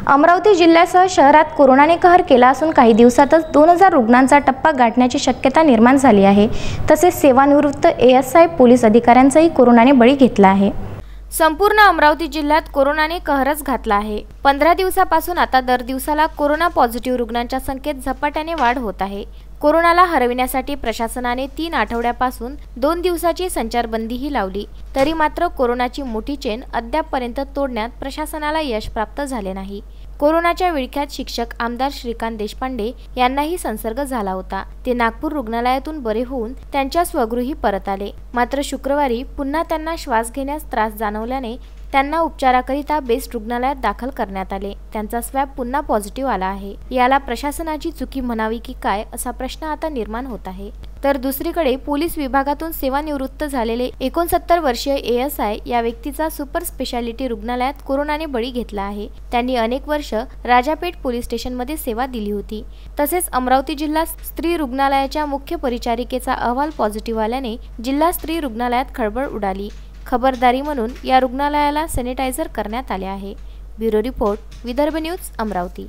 अमरावती जिल्ह्यासह शहरात कोरोनाने कहर केला असून काही दिवसातच 2000 रुग्णांचा टप्पा गाठण्याची शक्यता निर्माण झाली आहे। तसेच सेवानिवृत्त एएसआय पोलीस अधिकाऱ्यांचाही कोरोनाने बळी घेतला आहे। संपूर्ण अमरावती जिल्ह्यात कोरोनाने कहरच घातला आहे। 15 दिवसापासून आता दर दिवसाला कोरोना पॉझिटिव्ह रुग्णांच्या संख्येत झपाट्याने वाढ होत आहे। कोरोनाला हरविण्यासाठी प्रशासनाने 3 आठवड्यापासून 2 दिवसाची संचारबंदीही लावली, तरी मात्र कोरोनाची मोठी चेन अद्यापपर्यंत तोडण्यात प्रशासनाला यश प्राप्त झाले नाही। कोरोनाच्या विळख्यात शिक्षक आमदार श्रीकांत देशपांडे यांनाही संसर्ग झाला होता। ते नागपूर रुग्णालयातून बरे होऊन त्यांच्या स्वगृही परत आले, मात्र शुक्रवारी पुन्हा त्यांना श्वास घेण्यास त्रास जाणवल्याने त्यांना उपचाराकरिता बेस्ट रुग्णालयात दाखल करण्यात आले। त्यांचा स्वॅब पुन्हा पॉझिटिव्ह आला आहे। याला प्रशासनाची चुकी म्हणावी की काय असा प्रश्न आता निर्माण होत आहे। तर दुसरीकडे पोलीस विभागातून सेवानिवृत्त झालेले 69 वर्षीय एएसआय या व्यक्तीचा सुपर स्पेशालिटी रुग्णालयात कोरोनाने बळी घेतला आहे। त्यांनी अनेक वर्ष राजापेठ पोलीस स्टेशनमध्ये सेवा दिली होती। तसेच अमरावती जिल्हा स्त्री रुग्णालयाच्या मुख्य परिचारिकेचा अहवाल पॉझिटिव्ह आल्याने जिल्हा स्त्री रुग्णालयात खळबळ उडाली। खबरदारी म्हणून या रुग्णालयाला सॅनिटायझर करण्यात आले आहे। Bureau report, Vidarbha news, Amravati.